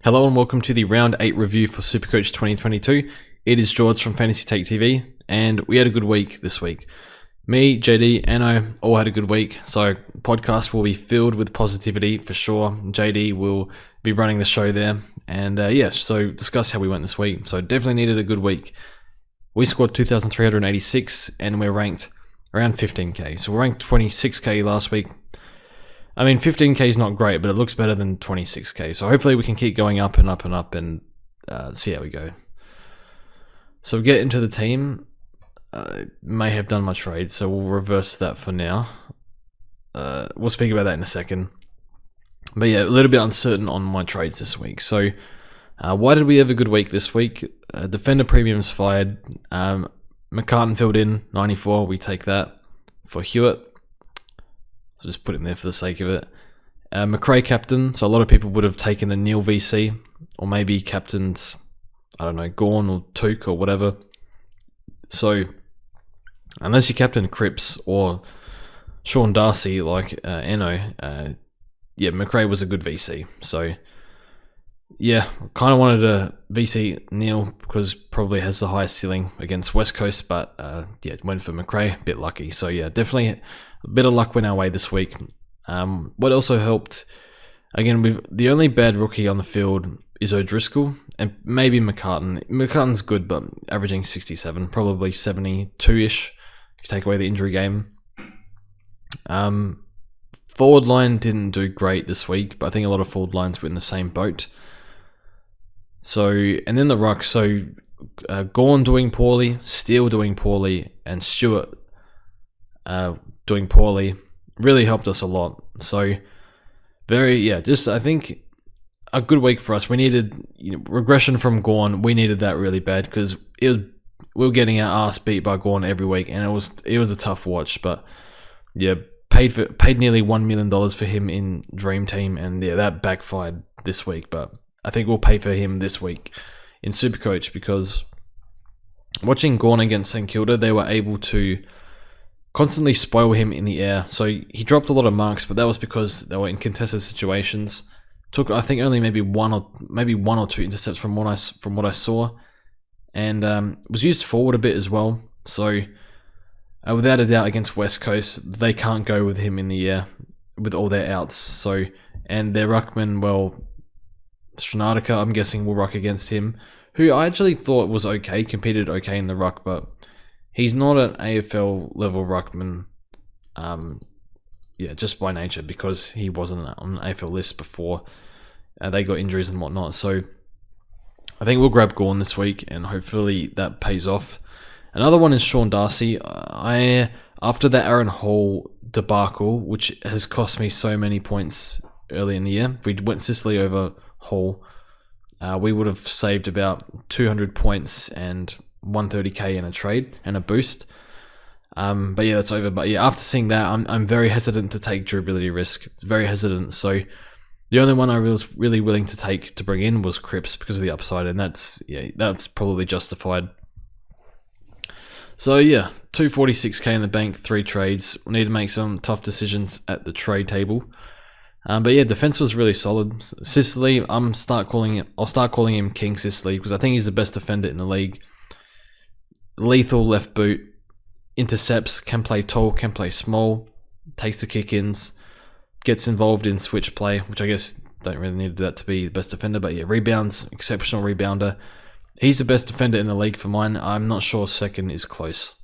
Hello and welcome to the Round 8 review for Supercoach 2022. It is George from Fantasy Take TV, and we had a good week this week. Me, JD, and I all had a good week, so podcast will be filled with positivity for sure. JD will be running the show there, and so discuss how we went this week. So definitely needed a good week. We scored 2,386, and we're ranked around 15k. So we're ranked 26k last week. I mean, 15k is not great, but it looks better than 26k. So hopefully we can keep going up and up and up and see how we go. So we get into the team. May have done my trade, so we'll reverse that for now. We'll speak about that in a second. But yeah, a little bit uncertain on my trades this week. So why did we have a good week this week? Defender premiums fired. McCartan filled in, 94. We take that for Hewitt. So just put it in there for the sake of it. McRae captain. So a lot of people would have taken the Neil VC, or maybe captains, I don't know, Gorn or Took or whatever. So unless you captain Cripps or Sean Darcy like Eno, McRae was a good VC. So yeah, kind of wanted a VC Neil because probably has the highest ceiling against West Coast, but went for McRae, a bit lucky. So yeah, definitely a bit of luck went our way this week. What also helped, again, the only bad rookie on the field is O'Driscoll and maybe McCartan. McCartan's good, but averaging 67, probably 72-ish if you take away the injury game. Forward line didn't do great this week, but I think a lot of forward lines were in the same boat. So, and then the ruck, so Gorn doing poorly, Steele doing poorly, and Stewart doing poorly really helped us a lot. So, I think a good week for us. We needed regression from Gorn. We needed that really bad because we were getting our ass beat by Gorn every week, and it was a tough watch. But yeah, paid nearly $1 million for him in Dream Team, and yeah, that backfired this week. But I think we'll pay for him this week in Supercoach because watching Gorn against St Kilda, they were able to constantly spoil him in the air. So he dropped a lot of marks, but that was because they were in contested situations. Took, I think, only maybe one or two intercepts from what I saw, and was used forward a bit as well. So without a doubt, against West Coast, they can't go with him in the air with all their outs. So, and their ruckman, well, Stranadica, I'm guessing, will ruck against him, who I actually thought was okay, competed okay in the ruck, but he's not an AFL level ruckman, just by nature, because he wasn't on an AFL list before they got injuries and whatnot. So I think we'll grab Gorn this week, and hopefully that pays off. Another one is Sean Darcy. After that Aaron Hall debacle, which has cost me so many points early in the year, if we went Sicily over Hall, we would have saved about 200 points and 130k in a trade and a boost. But yeah, that's over. But yeah, after seeing that, I'm very hesitant to take durability risk. Very hesitant. So the only one I was really willing to take to bring in was Cripps because of the upside, and that's probably justified. So yeah, 246k in the bank, 3 trades. We need to make some tough decisions at the trade table. But yeah, defense was really solid. Sicily, I'll start calling him King Sicily because I think he's the best defender in the league. Lethal left boot, intercepts, can play tall, can play small, takes the kick-ins, gets involved in switch play, which I guess don't really need that to be the best defender, but yeah, rebounds, exceptional rebounder. He's the best defender in the league for mine. I'm not sure second is close.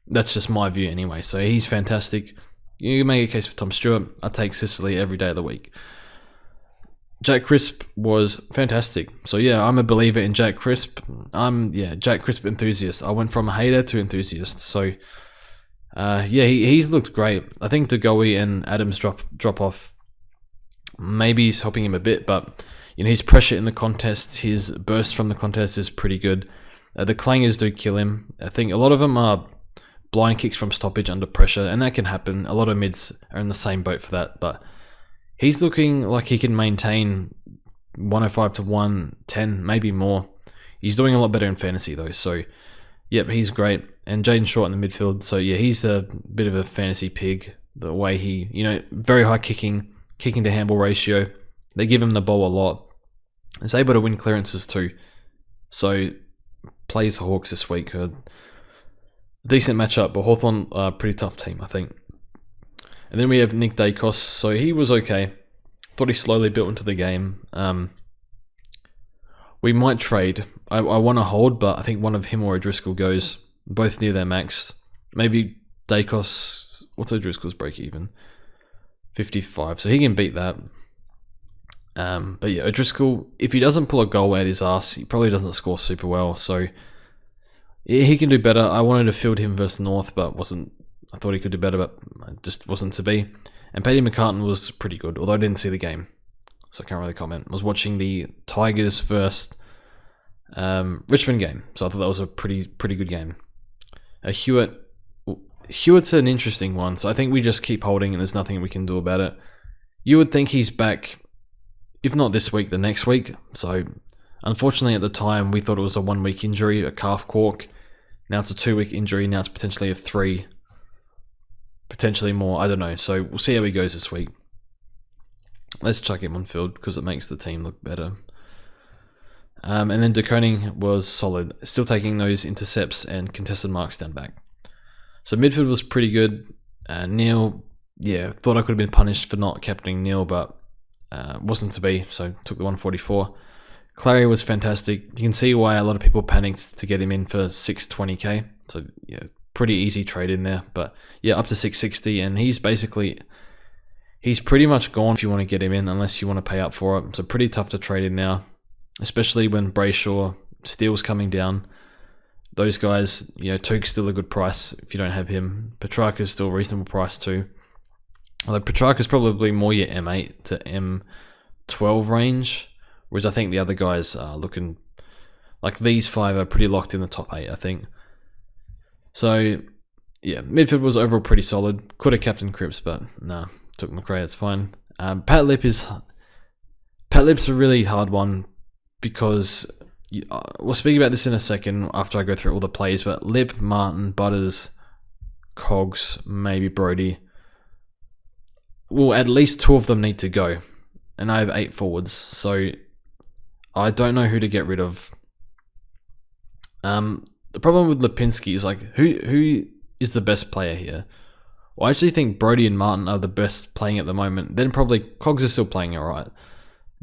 That's just my view anyway, so he's fantastic. You can make a case for Tom Stewart. I take Sicily every day of the week. Jack Crisp was fantastic. So yeah, I'm a believer in Jack Crisp. Jack Crisp enthusiast. I went from a hater to enthusiast. So he's looked great. I think DeGoey and Adams drop off. Maybe he's helping him a bit, but his pressure in the contest, his burst from the contest is pretty good. The clangers do kill him. I think a lot of them are blind kicks from stoppage under pressure, and that can happen. A lot of mids are in the same boat for that, but he's looking like he can maintain 105 to 110, maybe more. He's doing a lot better in fantasy though, so yep, he's great. And Jaden Short in the midfield, so yeah, he's a bit of a fantasy pig. The way he, very high kicking to handball ratio. They give him the ball a lot. Is able to win clearances too. So plays the Hawks this week. A decent matchup, but Hawthorn are a pretty tough team, I think. And then we have Nick Dacos. So he was okay. Thought he slowly built into the game. We might trade. I want to hold, but I think one of him or O'Driscoll goes both near their max. Maybe Dacos. What's O'Driscoll's break even? 55. So he can beat that. But yeah, O'Driscoll, if he doesn't pull a goal out his ass, he probably doesn't score super well. So he can do better. I wanted to field him versus North, but wasn't. I thought he could do better, but it just wasn't to be. And Paddy McCartan was pretty good, although I didn't see the game, so I can't really comment. I was watching the Tigers versus Richmond game, so I thought that was a pretty good game. Hewitt's an interesting one, so I think we just keep holding and there's nothing we can do about it. You would think he's back, if not this week, the next week. So unfortunately at the time we thought it was a 1 week injury, a calf cork. Now it's a 2 week injury, now it's potentially a 3, potentially more, I don't know. So we'll see how he goes this week. Let's chuck him on field because it makes the team look better. And then De Koning was solid, still taking those intercepts and contested marks down back. So midfield was pretty good. Neil, yeah, thought I could have been punished for not captaining Neil, but wasn't to be, so took the 144. Clary was fantastic. You can see why a lot of people panicked to get him in for 620k. So yeah, pretty easy trade in there. But yeah, up to 660, and he's pretty much gone if you want to get him in, unless you want to pay up for it. So pretty tough to trade in now, especially when Brayshaw, Steele's coming down. Those guys, you know, Took's still a good price if you don't have him. Petrarca's still a reasonable price too. Although Petrarca's probably more your M8 to M12 range, whereas I think the other guys are looking like these 5 are pretty locked in the top 8, I think. So yeah, midfield was overall pretty solid. Could have captained Cripps, but nah, took McRae, it's fine. Pat Lip's a really hard one because we'll speak about this in a second after I go through all the plays, but Lip, Martin, Butters, Cogs, maybe Brody. Well, at least 2 of them need to go, and I have 8 forwards, so I don't know who to get rid of. The problem with Lipinski is like, who is the best player here? Well, I actually think Brody and Martin are the best playing at the moment. Then probably Cogs is still playing alright.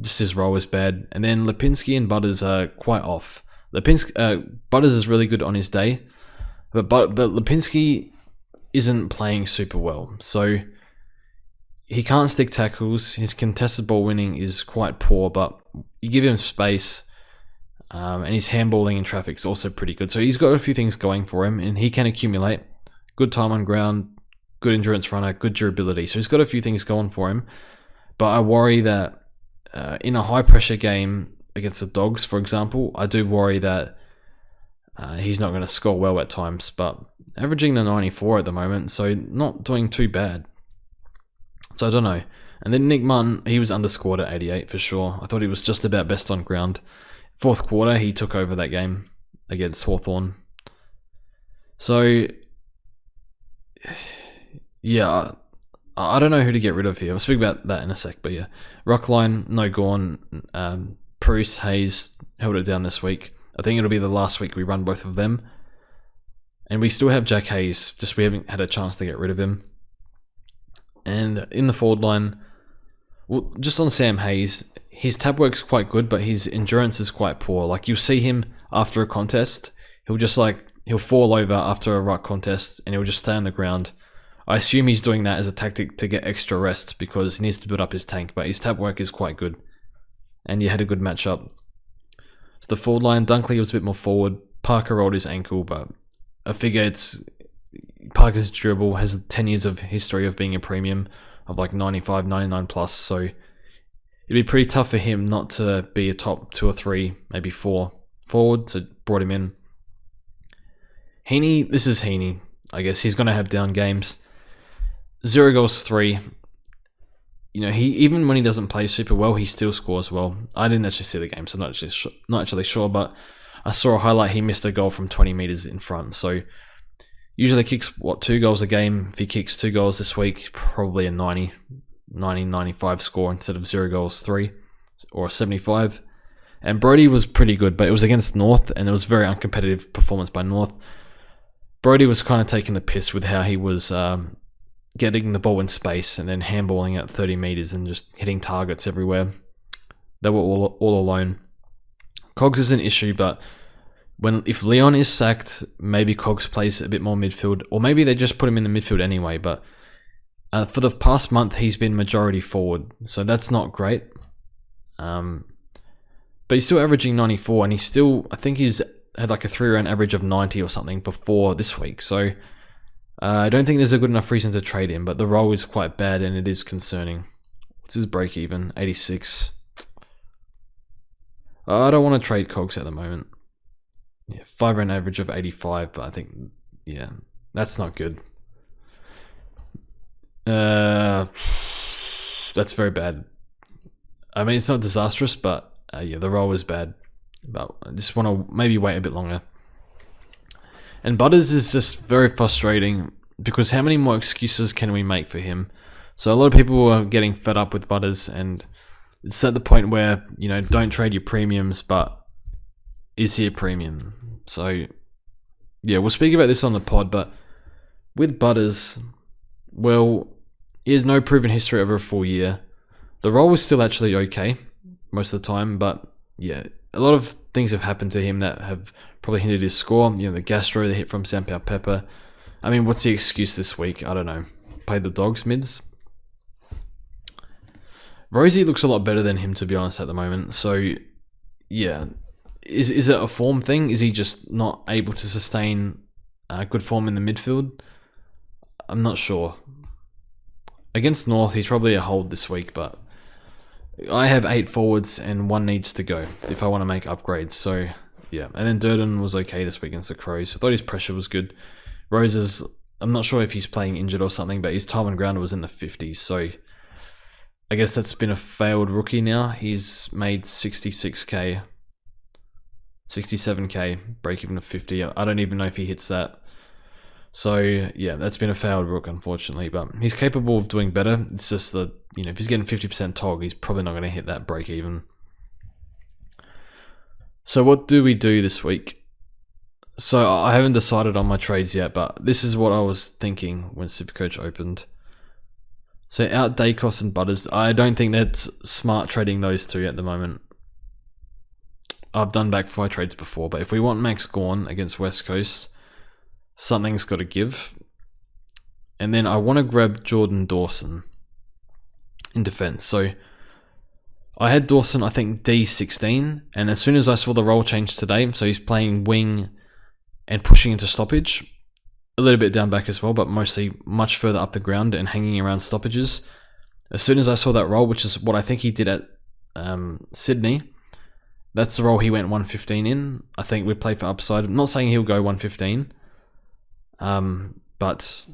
Just his role is bad. And then Lipinski and Butters are quite off. Butters is really good on his day, but Lipinski isn't playing super well. So he can't stick tackles. His contested ball winning is quite poor, but you give him space, and his handballing in traffic is also pretty good. So he's got a few things going for him, and he can accumulate. Good time on ground, good endurance runner, good durability. So he's got a few things going for him. But I worry that in a high-pressure game against the Dogs, for example, I do worry that he's not going to score well at times. But averaging the 94 at the moment, so not doing too bad. So I don't know. And then Nick Martin, he was underscored at 88 for sure. I thought he was just about best on ground. 4th quarter, he took over that game against Hawthorn. So, yeah, I don't know who to get rid of here. I'll speak about that in a sec, but yeah. Ruckline, no Gorn. Bruce Hayes held it down this week. I think it'll be the last week we run both of them. And we still have Jack Hayes, just we haven't had a chance to get rid of him. And in the forward line, well, just on Sam Hayes, his tab work's quite good, but his endurance is quite poor. Like, you'll see him after a contest, he'll fall over after a ruck contest, and he'll just stay on the ground. I assume he's doing that as a tactic to get extra rest because he needs to build up his tank, but his tab work is quite good. And he had a good matchup. So the forward line, Dunkley was a bit more forward. Parker rolled his ankle, but I figure Parker's durable, has 10 years of history of being a premium of like 95, 99 plus, so it'd be pretty tough for him not to be a top 2 or 3, maybe 4 forward, so brought him in. Heaney, this is Heaney. I guess he's going to have down games. 0 goals, 3. You know, even when he doesn't play super well, he still scores well. I didn't actually see the game, so I'm not actually sure, but I saw a highlight. He missed a goal from 20 meters in front, so usually kicks, 2 goals a game. If he kicks 2 goals this week, probably a 95 score instead of 0 goals, 3, or a 75. And Brody was pretty good, but it was against North, and it was a very uncompetitive performance by North. Brody was kind of taking the piss with how he was getting the ball in space and then handballing at 30 meters and just hitting targets everywhere. They were all alone. Cogs is an issue, but if Leon is sacked, maybe Cogs plays a bit more midfield, or maybe they just put him in the midfield anyway. But for the past month, he's been majority forward, so that's not great. But he's still averaging 94, and I think he's had like a 3-round average of 90 or something before this week. So I don't think there's a good enough reason to trade him, but the role is quite bad and it is concerning. What's his break even? 86. I don't want to trade Cogs at the moment. Yeah, 5-round average of 85, but I think, yeah, that's not good. That's very bad. I mean, it's not disastrous, but yeah, the role is bad. But I just want to maybe wait a bit longer. And Butters is just very frustrating because how many more excuses can we make for him? So a lot of people are getting fed up with Butters, and it's at the point where, don't trade your premiums, but is he a premium? So yeah, we'll speak about this on the pod, but with Butters, well, he has no proven history over a full year. The role is still actually okay most of the time, but yeah, a lot of things have happened to him that have probably hindered his score. The gastro, the hit from Sampao Pepper. I mean, what's the excuse this week? I don't know. Play the Dogs mids. Rosie looks a lot better than him, to be honest, at the moment. So, yeah. Is it a form thing? Is he just not able to sustain good form in the midfield? I'm not sure. Against North, he's probably a hold this week, but I have 8 forwards and 1 needs to go if I want to make upgrades. So, yeah. And then Durden was okay this week against the Crows. I thought his pressure was good. Roses, I'm not sure if he's playing injured or something, but his time on ground was in the 50s. So, I guess that's been a failed rookie now. He's made 66k, 67k, break even of 50. I don't even know if he hits that. So, yeah, that's been a failed rook, unfortunately. But he's capable of doing better. It's just that, if he's getting 50% tog, he's probably not going to hit that break even. So what do we do this week? So I haven't decided on my trades yet, but this is what I was thinking when Supercoach opened. So out Dacos and Butters, I don't think that's smart trading those two at the moment. I've done back 5 trades before, but if we want Max Gawn against West Coast, something's got to give. And then I want to grab Jordan Dawson in defense. So I had Dawson, I think, D16, and as soon as I saw the role change today, so he's playing wing and pushing into stoppage, a little bit down back as well, but mostly much further up the ground and hanging around stoppages. As soon as I saw that role, which is what I think he did at Sydney, that's the role he went 115 in. I think we play for upside. I'm not saying he'll go 115, but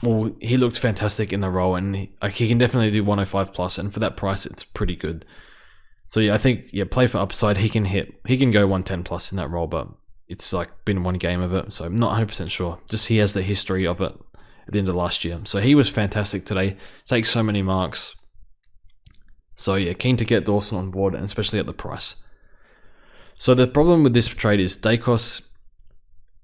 well, he looked fantastic in the role, and he can definitely do 105 plus, and for that price, it's pretty good. So yeah, I think play for upside. He can go 110 plus in that role, but it's like been one game of it, so I'm not 100% sure. Just he has the history of it at the end of last year, so he was fantastic today. Takes so many marks. So yeah, keen to get Dawson on board, and especially at the price. So the problem with this trade is Dacos.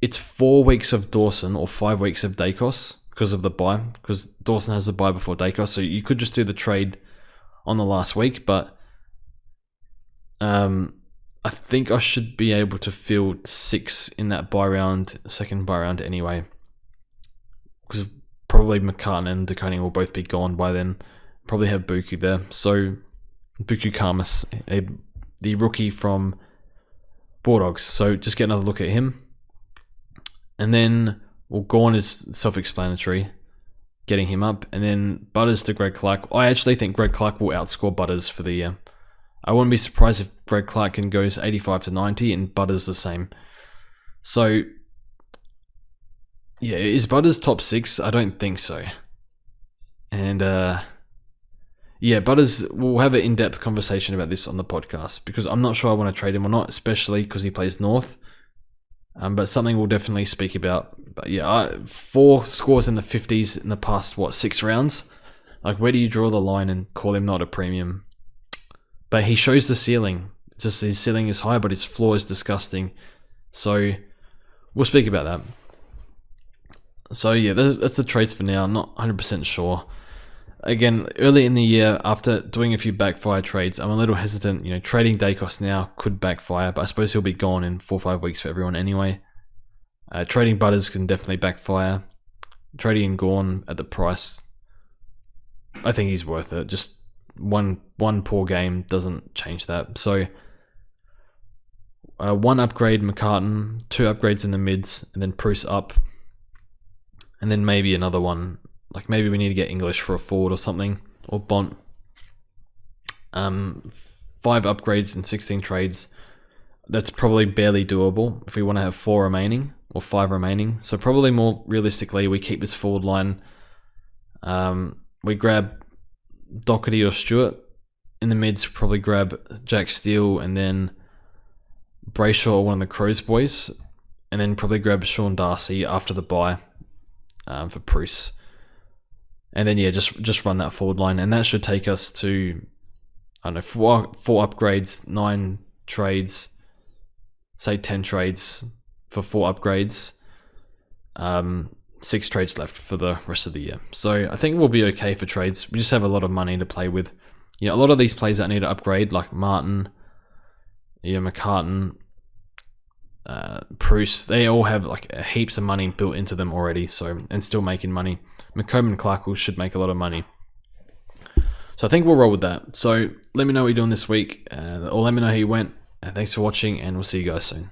It's 4 weeks of Dawson or 5 weeks of Dacos because of the bye, because Dawson has a bye before Dacos, so you could just do the trade on the last week, but I think I should be able to field 6 in that second bye round anyway, because probably McCartan and DeConing will both be gone by then. Probably have Buku there, so Buku Karmas, the rookie from Bulldogs, so just get another look at him. And then, Gawn is self-explanatory, getting him up. And then Butters to Greg Clark. I actually think Greg Clark will outscore Butters for the year. I wouldn't be surprised if Greg Clark goes 85 to 90 and Butters the same. So, yeah, is Butters top 6? I don't think so. And, yeah, Butters, we'll have an in-depth conversation about this on the podcast, because I'm not sure I want to trade him or not, especially because he plays North. But something we'll definitely speak about. But yeah, 4 scores in the 50s in the past, 6 rounds? Like, where do you draw the line and call him not a premium? but he shows the ceiling. Just his ceiling is high, but his floor is disgusting. So we'll speak about that. So yeah, that's the trades for now. I'm not 100% sure. Again, early in the year, after doing a few backfire trades, I'm a little hesitant. Trading Dacos now could backfire, but I suppose he'll be gone in 4 or 5 weeks for everyone anyway. Trading Butters can definitely backfire. Trading Gorn at the price, I think he's worth it. Just one poor game doesn't change that. So 1 upgrade McCartan, 2 upgrades in the mids, and then Bruce up, and then maybe another one. Like maybe we need to get English for a forward or something, or Bont. 5 upgrades and 16 trades. That's probably barely doable if we want to have 4 remaining or 5 remaining. So probably more realistically, we keep this forward line. We grab Doherty or Stewart. In the mids, probably grab Jack Steele and then Brayshaw or one of the Crows boys, and then probably grab Sean Darcy after the bye for Bruce. And then, yeah, just run that forward line. And that should take us to, I don't know, four upgrades, 9 trades, say 10 trades for 4 upgrades. 6 trades left for the rest of the year. So I think we'll be okay for trades. We just have a lot of money to play with. A lot of these players that need to upgrade, like Martin, McCartan, Bruce, they all have like heaps of money built into them already, and still making money. McComb and Clark should make a lot of money. So I think we'll roll with that. So let me know what you're doing this week, or let me know how you went. Thanks for watching, and we'll see you guys soon.